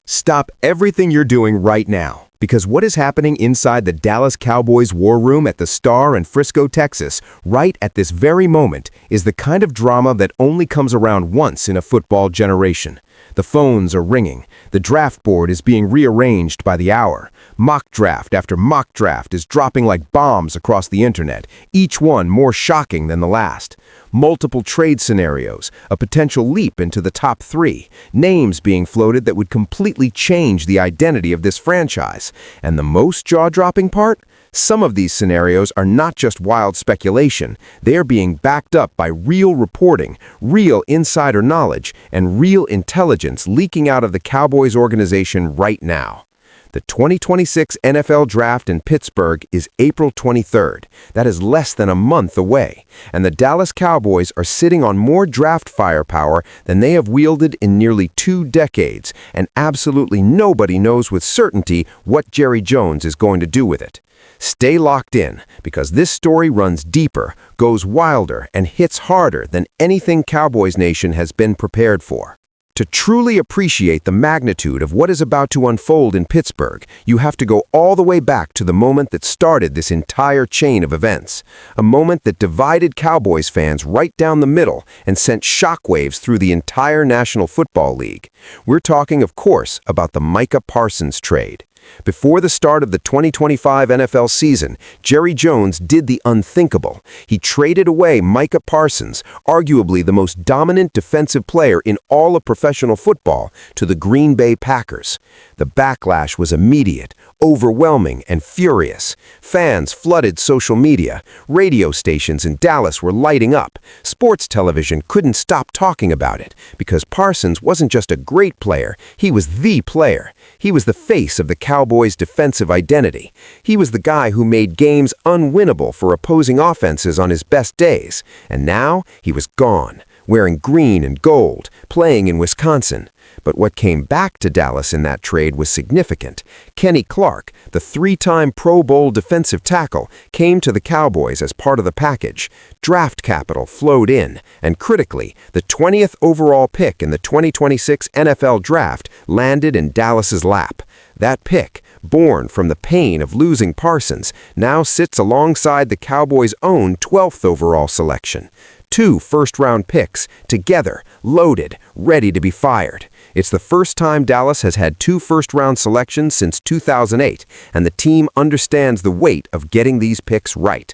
Stop everything you're doing right now, because what is happening inside the Dallas Cowboys war room at the Star in Frisco, Texas, right at this very moment, is the kind of drama that only comes around once in a football generation. The phones are ringing. The draft board is being rearranged by the hour. Mock draft after mock draft is dropping like bombs across the internet, each one more shocking than the last. Multiple trade scenarios, a potential leap into the top three, names being floated that would completely change the identity of this franchise. And the most jaw-dropping part? Some of these scenarios are not just wild speculation. They are being backed up by real reporting, real insider knowledge, and real intelligence leaking out of the Cowboys organization right now. The 2026 NFL Draft in Pittsburgh is April 23rd. That is less than a month away. And the Dallas Cowboys are sitting on more draft firepower than they have wielded in nearly 2 decades, and absolutely nobody knows with certainty what Jerry Jones is going to do with it. Stay locked in, because this story runs deeper, goes wilder, and hits harder than anything Cowboys Nation has been prepared for. To truly appreciate the magnitude of what is about to unfold in Pittsburgh, you have to go all the way back to the moment that started this entire chain of events. A moment that divided Cowboys fans right down the middle and sent shockwaves through the entire National Football League. We're talking, of course, about the Micah Parsons trade. Before the start of the 2025 NFL season, Jerry Jones did the unthinkable. He traded away Micah Parsons, arguably the most dominant defensive player in all of professional football, to the Green Bay Packers. The backlash was immediate, overwhelming, and furious. Fans flooded social media. Radio stations in Dallas were lighting up. Sports television couldn't stop talking about it, because Parsons wasn't just a great player, he was the player. He was the face of the Cowboys' defensive identity. He was the guy who made games unwinnable for opposing offenses on his best days. And now he was gone, wearing green and gold, playing in Wisconsin. But what came back to Dallas in that trade was significant. Kenny Clark, the 3-time Pro Bowl defensive tackle, came to the Cowboys as part of the package. Draft capital flowed in, and critically, the 20th overall pick in the 2026 NFL Draft landed in Dallas's lap. That pick, born from the pain of losing Parsons, now sits alongside the Cowboys' own 12th overall selection. 2 first-round picks, together, loaded, ready to be fired. It's the first time Dallas has had 2 first-round selections since 2008, and the team understands the weight of getting these picks right.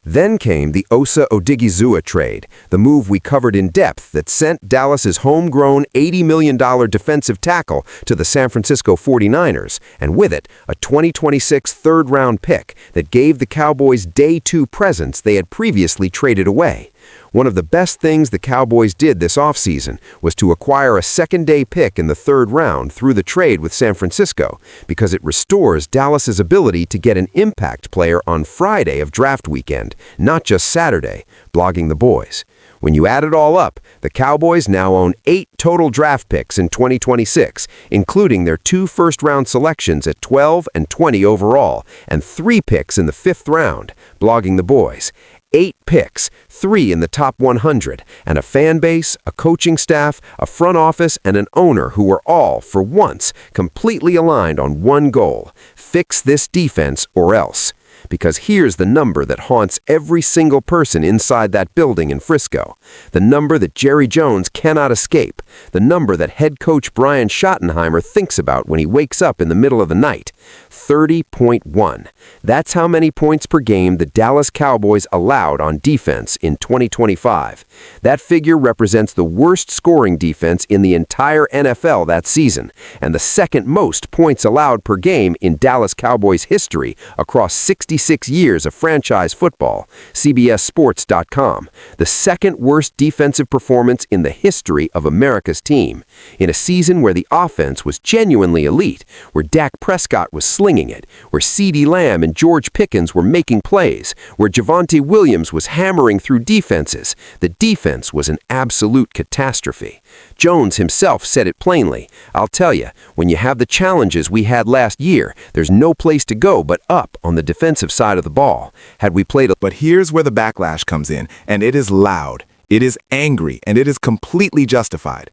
Then came the Osa Odigizua trade, the move we covered in depth that sent Dallas's homegrown $80 million defensive tackle to the San Francisco 49ers, and with it, a 2026 third-round pick that gave the Cowboys day 2 presence they had previously traded away. One of the best things the Cowboys did this offseason was to acquire a second-day pick in the 3rd round through the trade with San Francisco, because it restores Dallas's ability to get an impact player on Friday of draft weekend, not just Saturday, blogging the boys. When you add it all up, the Cowboys now own 8 total draft picks in 2026, including their 2 first-round selections at 12 and 20 overall, and 3 picks in the 5th round, blogging the boys. 8 picks, 3 in the top 100, and a fan base, a coaching staff, a front office, and an owner who were all, for once, completely aligned on one goal: fix this defense or else. Because here's the number that haunts every single person inside that building in Frisco. The number that Jerry Jones cannot escape. The number that head coach Brian Schottenheimer thinks about when he wakes up in the middle of the night. 30.1. That's how many points per game the Dallas Cowboys allowed on defense in 2025. That figure represents the worst scoring defense in the entire NFL that season, and the second most points allowed per game in Dallas Cowboys history across 66 years of franchise football, CBSSports.com. The second worst defensive performance in the history of America's team. In a season where the offense was genuinely elite, where Dak Prescott was slinging it, where CeeDee Lamb and George Pickens were making plays, where Javonte Williams was hammering through defenses, the defense was an absolute catastrophe. Jones himself said it plainly. I'll tell you, when you have the challenges we had last year, there's no place to go but up on the defensive side of the ball. Had we played a... But here's where the backlash comes in, and it is loud, it is angry, and it is completely justified.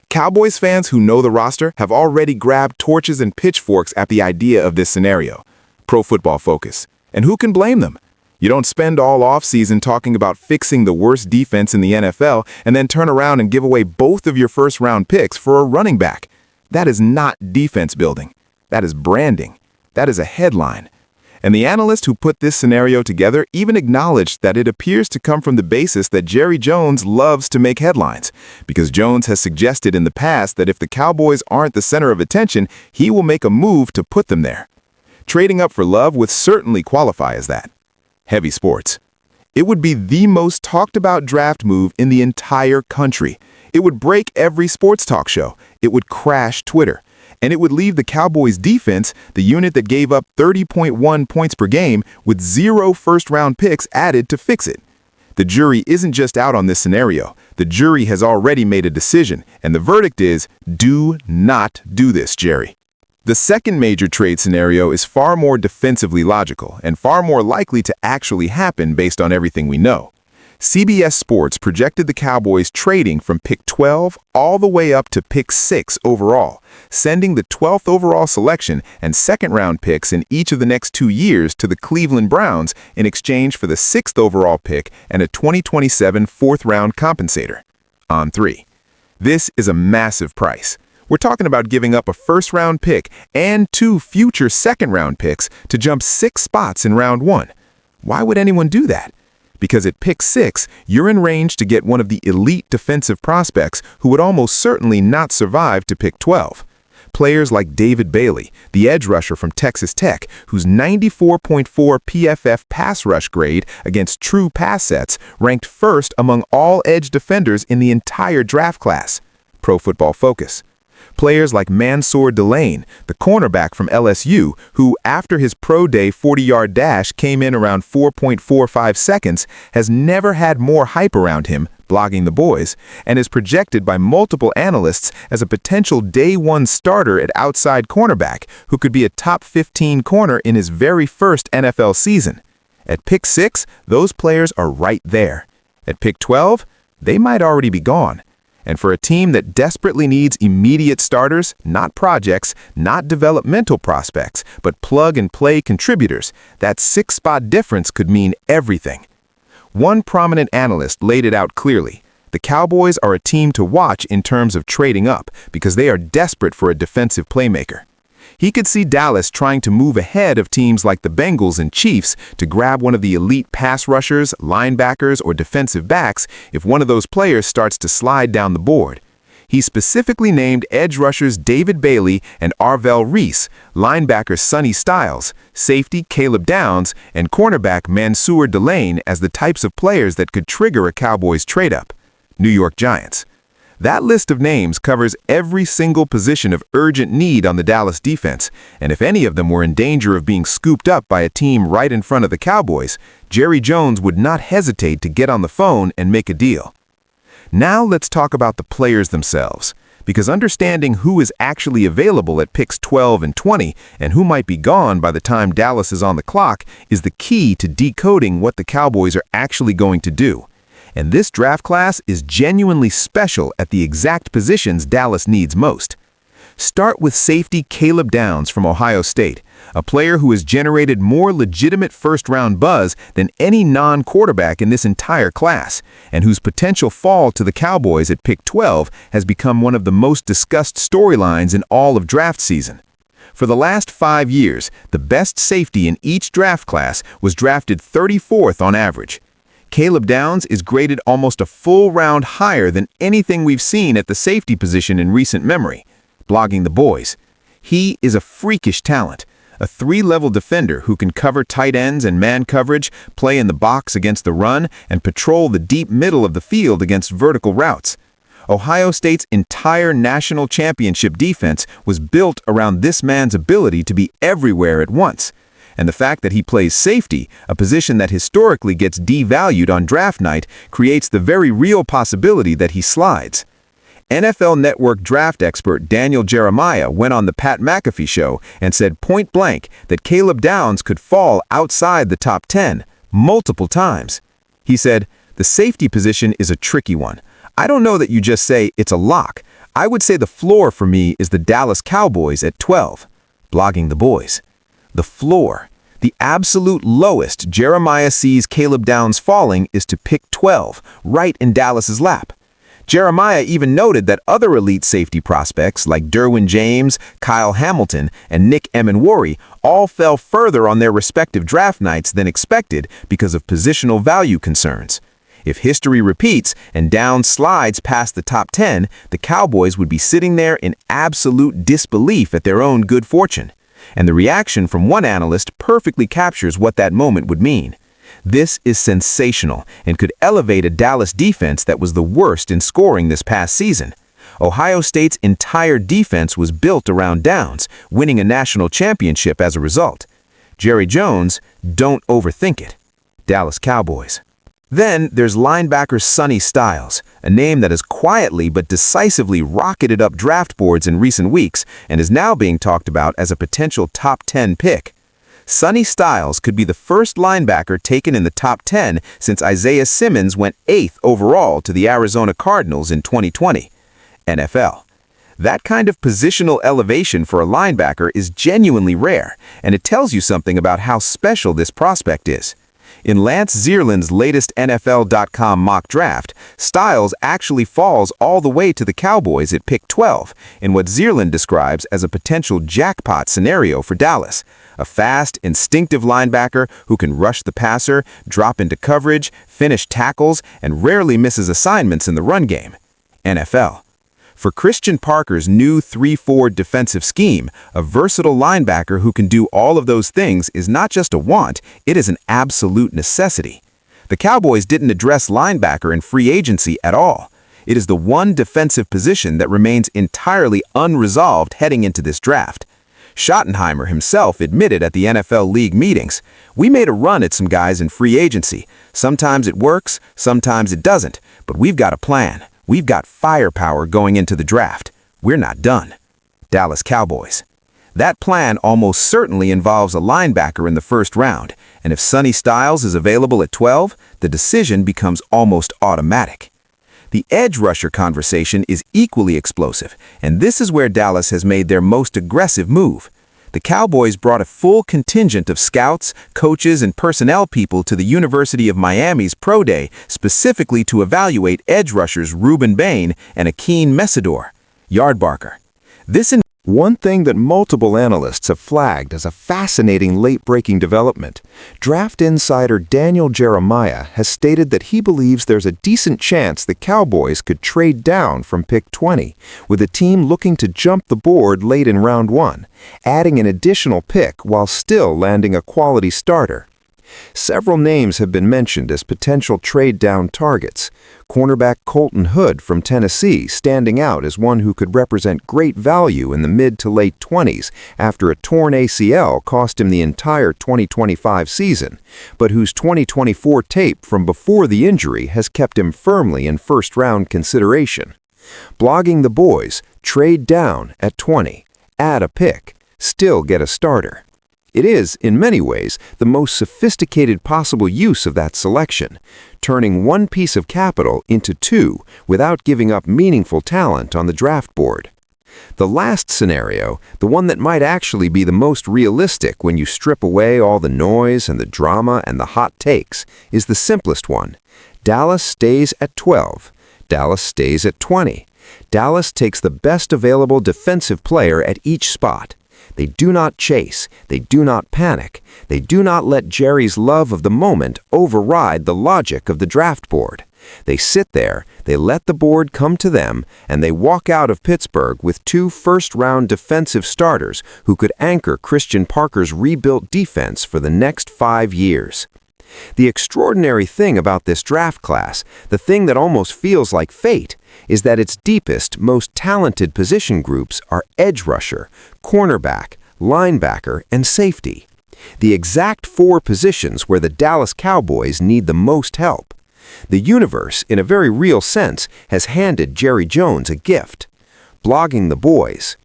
Cowboys fans who know the roster have already grabbed torches and pitchforks at the idea of this scenario. Pro Football Focus. And who can blame them? You don't spend all offseason talking about fixing the worst defense in the NFL and then turn around and give away both of your first-round picks for a running back. That is not defense building. That is branding. That is a headline. And the analyst who put this scenario together even acknowledged that it appears to come from the basis that Jerry Jones loves to make headlines, because Jones has suggested in the past that if the Cowboys aren't the center of attention, he will make a move to put them there. Trading up for Love would certainly qualify as that. Heavy sports. It would be the most talked about draft move in the entire country. It would break every sports talk show. It would crash Twitter. And it would leave the Cowboys defense, the unit that gave up 30.1 points per game, with 0 first-round picks added to fix it. The jury isn't just out on this scenario. The jury has already made a decision, and the verdict is, do not do this, Jerry. The second major trade scenario is far more defensively logical and far more likely to actually happen based on everything we know. CBS Sports projected the Cowboys trading from pick 12 all the way up to pick 6 overall, sending the 12th overall selection and second-round picks in each of the next 2 years to the Cleveland Browns in exchange for the 6th overall pick and a 2027 fourth-round compensator. On 3. This is a massive price. We're talking about giving up a first-round pick and 2 future second-round picks to jump 6 spots in round 1. Why would anyone do that? Because at pick 6, you're in range to get one of the elite defensive prospects who would almost certainly not survive to pick 12. Players like David Bailey, the edge rusher from Texas Tech, whose 94.4 PFF pass rush grade against true pass sets ranked first among all edge defenders in the entire draft class. Pro Football Focus. Players like Mansour Delane, the cornerback from LSU, who, after his pro day 40-yard dash came in around 4.45 seconds, has never had more hype around him, blogging the boys, and is projected by multiple analysts as a potential day 1 starter at outside cornerback who could be a top 15 corner in his very first NFL season. At pick 6, those players are right there. At pick 12, they might already be gone. And for a team that desperately needs immediate starters, not projects, not developmental prospects, but plug-and-play contributors, that 6-spot difference could mean everything. One prominent analyst laid it out clearly. The Cowboys are a team to watch in terms of trading up because they are desperate for a defensive playmaker. He could see Dallas trying to move ahead of teams like the Bengals and Chiefs to grab one of the elite pass rushers, linebackers, or defensive backs if one of those players starts to slide down the board. He specifically named edge rushers David Bailey and Arvell Reese, linebacker Sonny Styles, safety Caleb Downs, and cornerback Mansour Delane as the types of players that could trigger a Cowboys trade-up. New York Giants. That list of names covers every single position of urgent need on the Dallas defense, and if any of them were in danger of being scooped up by a team right in front of the Cowboys, Jerry Jones would not hesitate to get on the phone and make a deal. Now let's talk about the players themselves, because understanding who is actually available at picks 12 and 20 and who might be gone by the time Dallas is on the clock is the key to decoding what the Cowboys are actually going to do. And this draft class is genuinely special at the exact positions Dallas needs most. Start with safety Caleb Downs from Ohio State, a player who has generated more legitimate first-round buzz than any non-quarterback in this entire class, and whose potential fall to the Cowboys at pick 12 has become one of the most discussed storylines in all of draft season. For the last 5 years, the best safety in each draft class was drafted 34th on average. Caleb Downs is graded almost a full round higher than anything we've seen at the safety position in recent memory. Blogging the boys. He is a freakish talent, a 3-level defender who can cover tight ends and man coverage, play in the box against the run, and patrol the deep middle of the field against vertical routes. Ohio State's entire national championship defense was built around this man's ability to be everywhere at once. And the fact that he plays safety, a position that historically gets devalued on draft night, creates the very real possibility that he slides. NFL Network draft expert Daniel Jeremiah went on the Pat McAfee show and said point blank that Caleb Downs could fall outside the top 10 multiple times. He said, "The safety position is a tricky one. I don't know that you just say it's a lock. I would say the floor for me is the Dallas Cowboys at 12. Blogging the boys. The floor. The absolute lowest Jeremiah sees Caleb Downs falling is to pick 12, right in Dallas's lap. Jeremiah even noted that other elite safety prospects like Derwin James, Kyle Hamilton, and Nick Emenwari all fell further on their respective draft nights than expected because of positional value concerns. If history repeats and Downs slides past the top 10, the Cowboys would be sitting there in absolute disbelief at their own good fortune. And the reaction from one analyst perfectly captures what that moment would mean. This is sensational and could elevate a Dallas defense that was the worst in scoring this past season. Ohio State's entire defense was built around Downs, winning a national championship as a result. Jerry Jones, don't overthink it. Dallas Cowboys. Then there's linebacker Sonny Styles, a name that has quietly but decisively rocketed up draft boards in recent weeks and is now being talked about as a potential top 10 pick. Sonny Styles could be the first linebacker taken in the top 10 since Isaiah Simmons went 8th overall to the Arizona Cardinals in 2020. NFL. That kind of positional elevation for a linebacker is genuinely rare, and it tells you something about how special this prospect is. In Lance Zierlin's latest NFL.com mock draft, Styles actually falls all the way to the Cowboys at pick 12 in what Zierlin describes as a potential jackpot scenario for Dallas. A fast, instinctive linebacker who can rush the passer, drop into coverage, finish tackles, and rarely misses assignments in the run game. NFL. For Christian Parker's new 3-4 defensive scheme, a versatile linebacker who can do all of those things is not just a want, it is an absolute necessity. The Cowboys didn't address linebacker in free agency at all. It is the one defensive position that remains entirely unresolved heading into this draft. Schottenheimer himself admitted at the NFL League meetings, "We made a run at some guys in free agency. Sometimes it works, sometimes it doesn't, but we've got a plan. We've got firepower going into the draft. We're not done." Dallas Cowboys. That plan almost certainly involves a linebacker in the first round, and if Sonny Styles is available at 12, the decision becomes almost automatic. The edge rusher conversation is equally explosive, and this is where Dallas has made their most aggressive move. The Cowboys brought a full contingent of scouts, coaches, and personnel people to the University of Miami's Pro Day specifically to evaluate edge rushers Ruben Bain and Akeem Messidor. Yardbarker. One thing that multiple analysts have flagged as a fascinating late-breaking development, draft insider Daniel Jeremiah has stated that he believes there's a decent chance the Cowboys could trade down from pick 20, with a team looking to jump the board late in round 1, adding an additional pick while still landing a quality starter. Several names have been mentioned as potential trade-down targets. Cornerback Colton Hood from Tennessee standing out as one who could represent great value in the mid to late 20s after a torn ACL cost him the entire 2025 season, but whose 2024 tape from before the injury has kept him firmly in first-round consideration. Blogging the boys, trade down at 20, add a pick, still get a starter. It is, in many ways, the most sophisticated possible use of that selection, turning one piece of capital into two without giving up meaningful talent on the draft board. The last scenario, the one that might actually be the most realistic when you strip away all the noise and the drama and the hot takes, is the simplest one. Dallas stays at 12. Dallas stays at 20. Dallas takes the best available defensive player at each spot. They do not chase. They do not panic. They do not let Jerry's love of the moment override the logic of the draft board. They sit there, they let the board come to them, and they walk out of Pittsburgh with 2 first-round defensive starters who could anchor Christian Parker's rebuilt defense for the next 5 years. The extraordinary thing about this draft class, the thing that almost feels like fate, is that its deepest, most talented position groups are edge rusher, cornerback, linebacker, and safety. The exact 4 positions where the Dallas Cowboys need the most help. The universe, in a very real sense, has handed Jerry Jones a gift. Blogging the boys.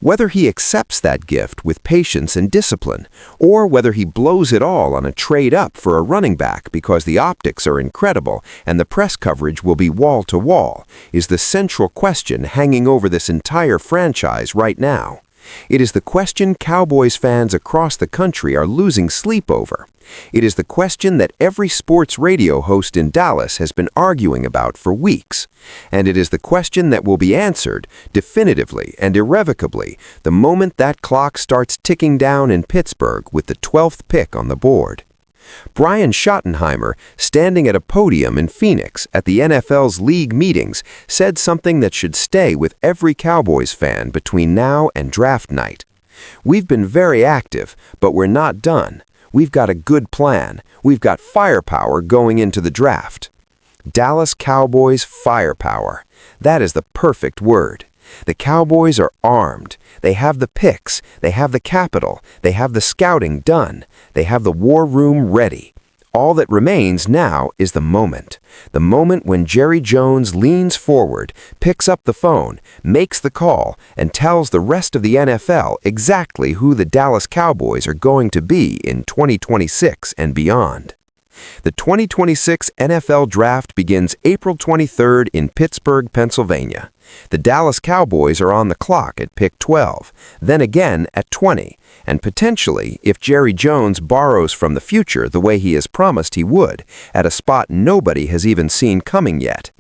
Whether he accepts that gift with patience and discipline, or whether he blows it all on a trade-up for a running back because the optics are incredible and the press coverage will be wall-to-wall, is the central question hanging over this entire franchise right now. It is the question Cowboys fans across the country are losing sleep over. It is the question that every sports radio host in Dallas has been arguing about for weeks. And it is the question that will be answered definitively and irrevocably the moment that clock starts ticking down in Pittsburgh with the 12th pick on the board. Brian Schottenheimer, standing at a podium in Phoenix at the NFL's league meetings, said something that should stay with every Cowboys fan between now and draft night. "We've been very active, but we're not done. We've got a good plan. We've got firepower going into the draft." Dallas Cowboys firepower. That is the perfect word. The Cowboys are armed. They have the picks. They have the capital. They have the scouting done. They have the war room ready. All that remains now is the moment. The moment when Jerry Jones leans forward, picks up the phone, makes the call, and tells the rest of the NFL exactly who the Dallas Cowboys are going to be in 2026 and beyond. The 2026 NFL Draft begins April 23rd in Pittsburgh, Pennsylvania. The Dallas Cowboys are on the clock at pick 12, then again at 20, and potentially, if Jerry Jones borrows from the future the way he has promised he would, at a spot nobody has even seen coming yet.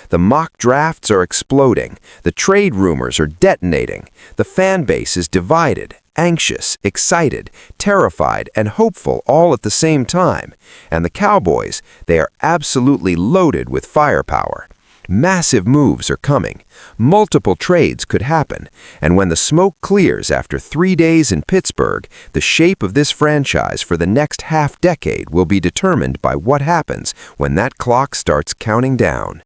The mock drafts are exploding. The trade rumors are detonating. The fan base is divided, anxious, excited, terrified, and hopeful all at the same time. And the Cowboys, they are absolutely loaded with firepower. Massive moves are coming. Multiple trades could happen. And when the smoke clears after 3 days in Pittsburgh, the shape of this franchise for the next half-decade will be determined by what happens when that clock starts counting down.